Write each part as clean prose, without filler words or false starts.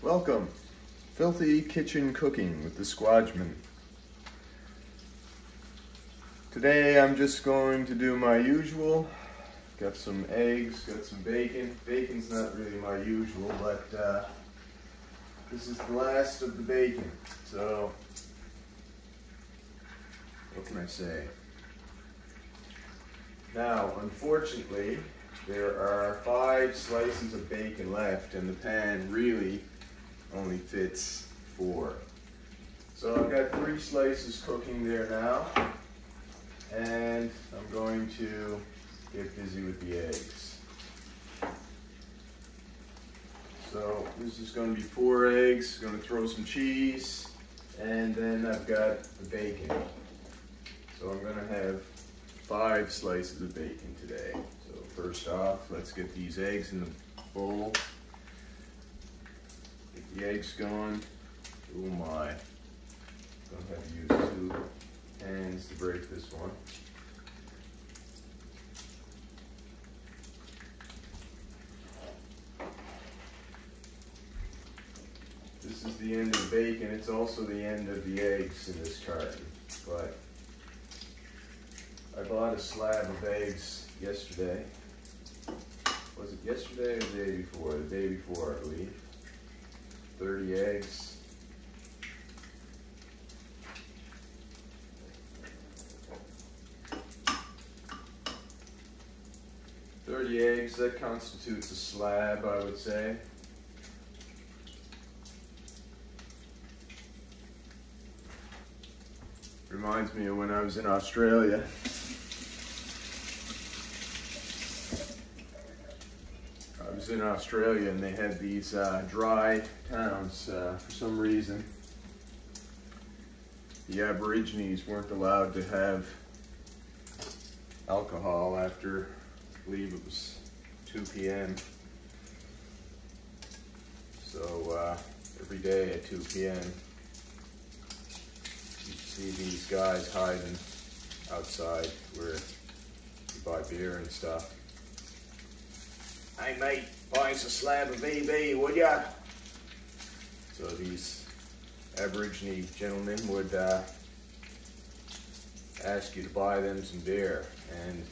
Welcome, Filthy Kitchen Cooking with the Squadgeman. Today I'm just going to do my usual. Got some eggs, got some bacon. Bacon's not really my usual, but this is the last of the bacon. So, what can I say? Now, unfortunately, there are 5 slices of bacon left, and the pan really only fits 4. So I've got 3 slices cooking there now, and I'm going to get busy with the eggs. So this is going to be 4 eggs, going to throw some cheese, and then I've got the bacon. So I'm going to have 5 slices of bacon today. So first off, let's get these eggs in the bowl. Get the eggs going. Oh my. Don't have to use 2 hands to break this one. This is the end of the bacon. It's also the end of the eggs in this carton. But I bought a slab of eggs yesterday. Was it yesterday or the day before? The day before, I believe. 30 eggs. That constitutes a slab, I would say. Reminds me of when I was in Australia. I was in Australia and they had these dry towns. For some reason, the Aborigines weren't allowed to have alcohol after, I believe it was 2 p.m. So every day at 2 p.m. you see these guys hiding outside where you buy beer and stuff. Hey mate, buy us a slab of VB, would ya? So these Aborigine gentlemen would ask you to buy them some beer, and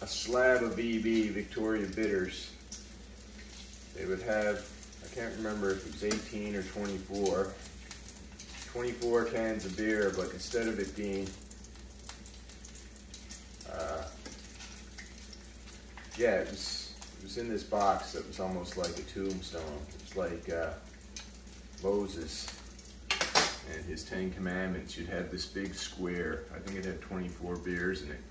a slab of VB, Victoria Bitters, they would have, I can't remember if it was 18 or 24 cans of beer, but instead of it being, it was in this box that was almost like a tombstone. It's like Moses and his 10 Commandments. You'd have this big square. I think it had 24 beers in it.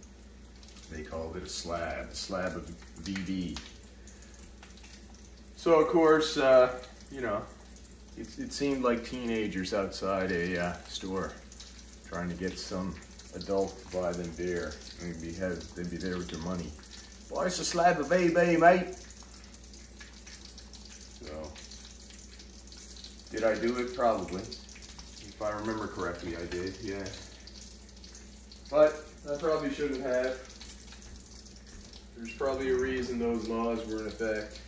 They called it a slab of VB. So of course, you know, it seemed like teenagers outside a store trying to get some adult to buy them beer. They'd be there with their money. Buy us a slab of VB, mate. So, did I do it? Probably. If I remember correctly, I did, yeah. But I probably shouldn't have. There's probably a reason those laws were in effect.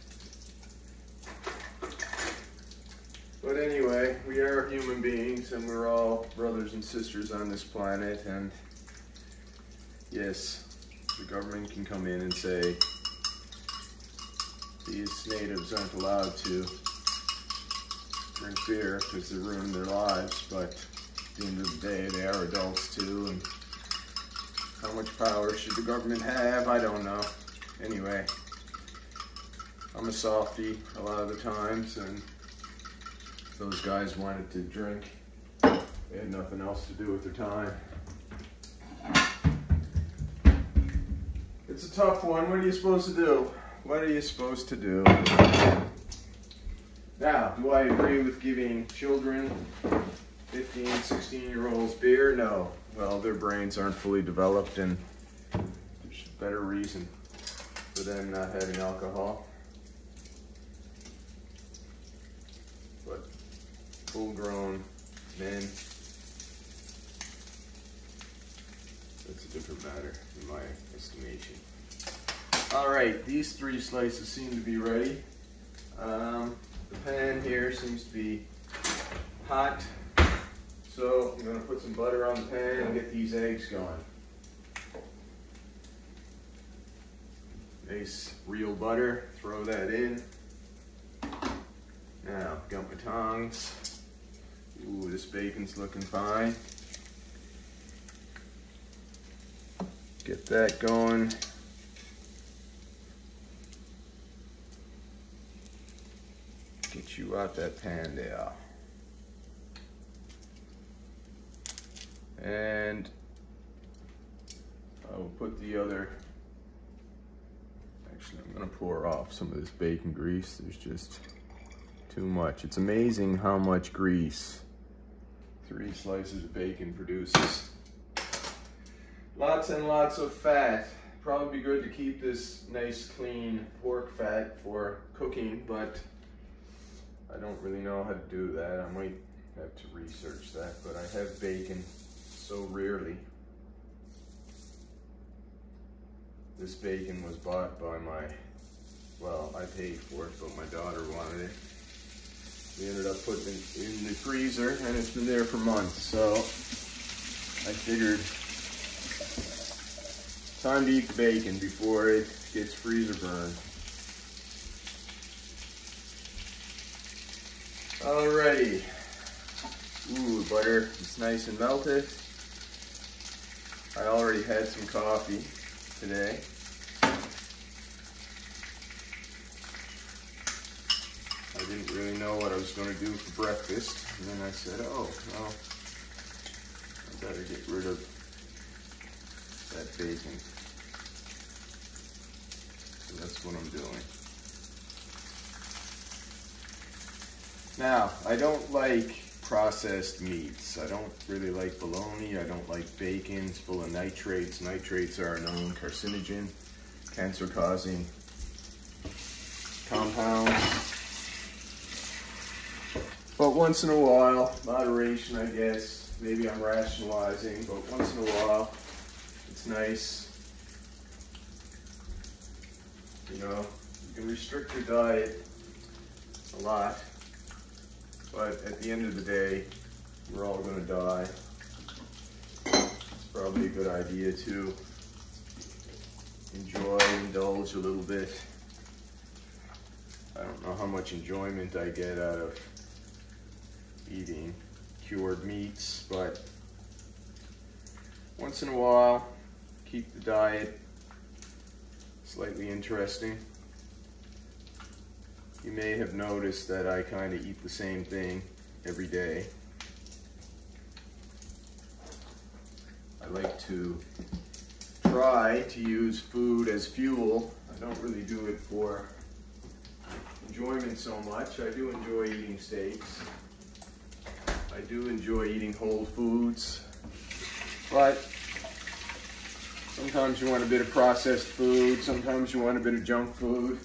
But anyway, we are human beings and we're all brothers and sisters on this planet, and yes, the government can come in and say these natives aren't allowed to drink beer because they're ruining their lives, but at the end of the day, they are adults too, and how much power should the government have? I don't know. Anyway, I'm a softie a lot of the times, and those guys wanted to drink. They had nothing else to do with their time. It's a tough one. What are you supposed to do? What are you supposed to do? Now, do I agree with giving children, 15, 16-year-olds beer? No. Well, their brains aren't fully developed, and there's a better reason for them not having alcohol. But full-grown men, that's a different matter in my estimation. All right, these 3 slices seem to be ready. The pan pan here seems to be hot. So I'm going to put some butter on the pan and get these eggs going. Nice real butter, throw that in. Now, got my tongs. Ooh, this bacon's looking fine. Get that going. Get you out that pan there. And I will put the other, actually I'm gonna pour off some of this bacon grease. There's just too much. It's amazing how much grease 3 slices of bacon produces. Lots and lots of fat. Probably be good to keep this nice clean pork fat for cooking, but I don't really know how to do that. I might have to research that, but I have bacon so rarely. This bacon was bought by my, well, I paid for it, but my daughter wanted it. We ended up putting it in the freezer and it's been there for months, so I figured time to eat the bacon before it gets freezer burned. Alrighty. Ooh, butter is nice and melted. I already had some coffee today. I didn't really know what I was going to do for breakfast, and then I said, oh, well, I better get rid of that bacon. So that's what I'm doing. Now, I don't like processed meats. I don't really like bologna. I don't like bacon. It's full of nitrates. Nitrates are a known carcinogen, cancer-causing compounds. But once in a while, moderation, I guess. Maybe I'm rationalizing, but once in a while, it's nice. You know, you can restrict your diet a lot, but at the end of the day, we're all gonna die. It's probably a good idea to indulge a little bit. I don't know how much enjoyment I get out of eating cured meats, but once in a while, keep the diet slightly interesting. You may have noticed that I kind of eat the same thing every day. I like to try to use food as fuel. I don't really do it for enjoyment so much. I do enjoy eating steaks. I do enjoy eating whole foods, but sometimes you want a bit of processed food, sometimes you want a bit of junk food.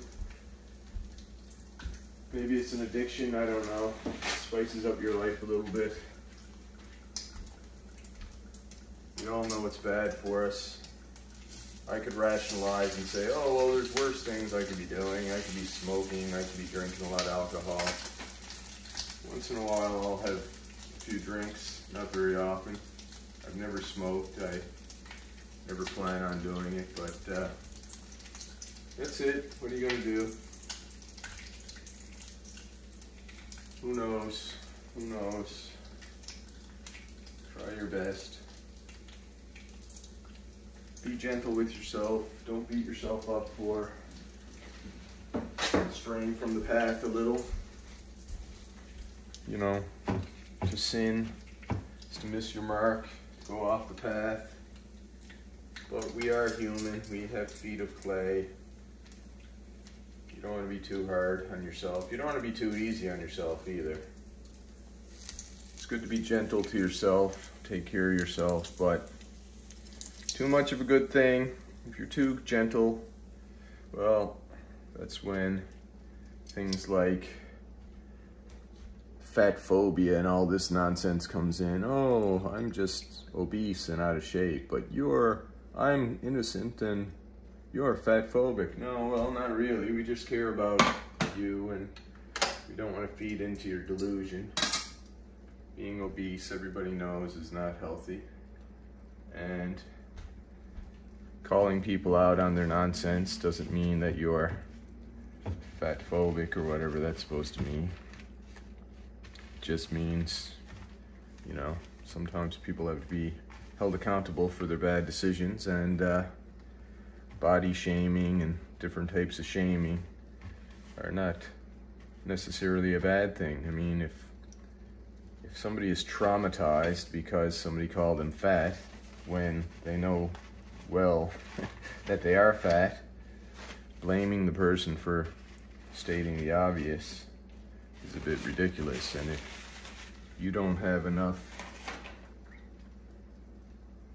Maybe it's an addiction, I don't know. It spices up your life a little bit. We all know it's bad for us. I could rationalize and say, oh, well, there's worse things I could be doing. I could be smoking, I could be drinking a lot of alcohol. Once in a while, I'll have a few drinks, not very often. I've never smoked, I never plan on doing it, but that's it. What are you gonna do? Who knows? Who knows? Try your best. Be gentle with yourself. Don't beat yourself up for straying from the path a little. You know, to sin is to miss your mark, to go off the path. But we are human. We have feet of clay. You don't want to be too hard on yourself. You don't want to be too easy on yourself either. It's good to be gentle to yourself, take care of yourself, but too much of a good thing. If you're too gentle, well, that's when things like fat phobia and all this nonsense comes in. Oh, I'm just obese and out of shape, but I'm innocent and you're fat phobic. No, well, not really. We just care about you and We don't want to feed into your delusion. Being obese, everybody knows, is not healthy. And calling people out on their nonsense doesn't mean that you're fat phobic or whatever that's supposed to mean. It just means, you know, sometimes people have to be held accountable for their bad decisions, and body shaming and different types of shaming are not necessarily a bad thing. I mean, if somebody is traumatized because somebody called them fat when they know well that they are fat, blaming the person for stating the obvious is a bit ridiculous. And if you don't have enough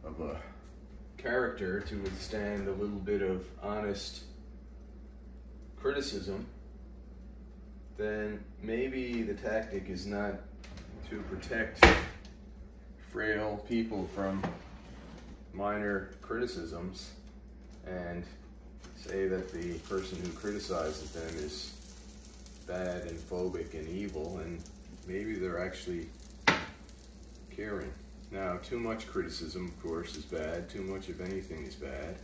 of a character to withstand a little bit of honest criticism, then maybe the tactic is not to protect frail people from minor criticisms and say that the person who criticizes them is bad and phobic and evil, and maybe they're actually caring. Now, too much criticism, of course, is bad. Too much of anything is bad.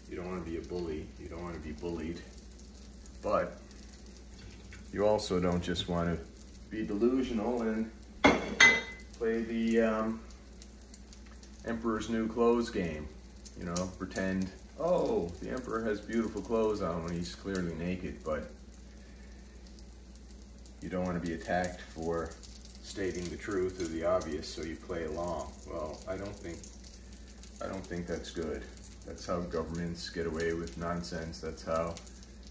You don't want to be a bully. You don't want to be bullied. But you also don't just want to be delusional and play the Emperor's New Clothes game. You know, pretend, oh, the Emperor has beautiful clothes on when he's clearly naked, but you don't want to be attacked for stating the truth or the obvious, so you play along. Well, I don't think that's good. That's how governments get away with nonsense. That's how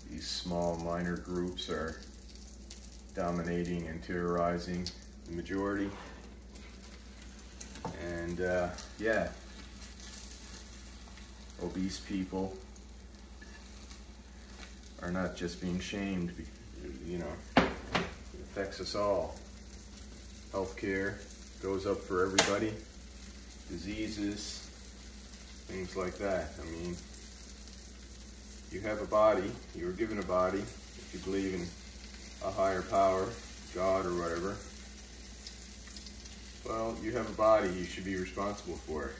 these small minor groups are dominating and terrorizing the majority. And yeah, obese people are not just being shamed, you know, it affects us all. Healthcare goes up for everybody, diseases, things like that. I mean, you have a body, you were given a body, if you believe in a higher power, God or whatever. Well, you have a body, you should be responsible for it.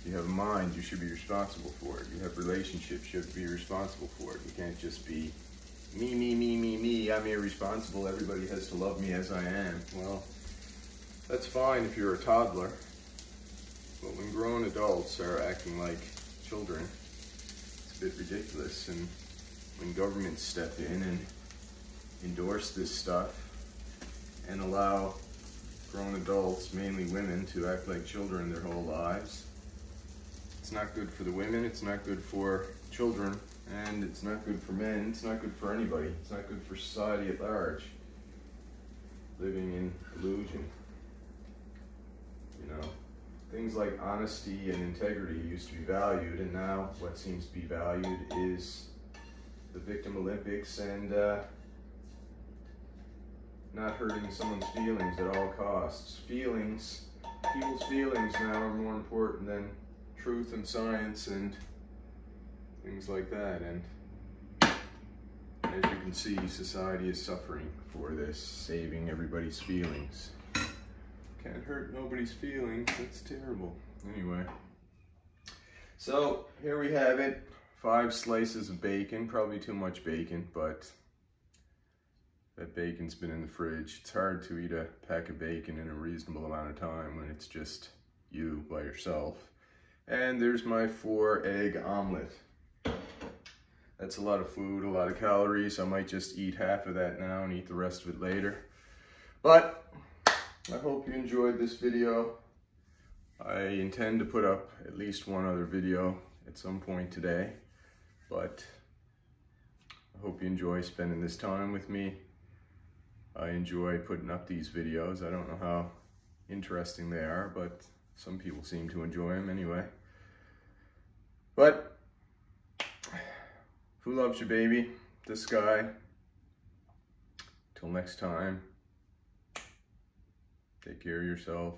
You have a mind, you should be responsible for it. You have relationships, you have to be responsible for it. You can't just be me, I'm irresponsible, everybody has to love me as I am. Well, that's fine if you're a toddler, but when grown adults are acting like children, it's a bit ridiculous. And when governments step in and endorse this stuff and allow grown adults, mainly women, to act like children their whole lives, it's not good for the women, it's not good for children, and it's not good for men, it's not good for anybody. It's not good for society at large, living in illusion. You know, things like honesty and integrity used to be valued, and now what seems to be valued is the Victim Olympics and not hurting someone's feelings at all costs. People's feelings now are more important than truth and science and things like that. And as you can see, society is suffering for this, saving everybody's feelings. Can't hurt nobody's feelings, that's terrible. Anyway, so here we have it, 5 slices of bacon, probably too much bacon, but that bacon's been in the fridge. It's hard to eat a pack of bacon in a reasonable amount of time when it's just you by yourself. And there's my 4-egg omelet. That's a lot of food, a lot of calories. I might just eat half of that now and eat the rest of it later. But I hope you enjoyed this video. I intend to put up at least one other video at some point today, but I hope you enjoy spending this time with me. I enjoy putting up these videos. I don't know how interesting they are, but some people seem to enjoy them anyway. But who loves you, baby? This guy. Till next time, take care of yourself.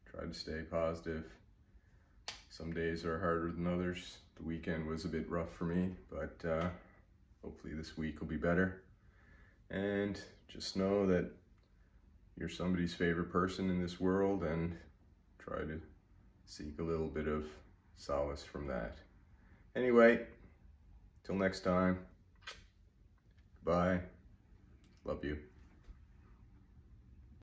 Try to stay positive. Some days are harder than others. The weekend was a bit rough for me, but hopefully this week will be better. And just know that you're somebody's favorite person in this world, and try to seek a little bit of solace from that. Anyway, till next time, bye. Love you.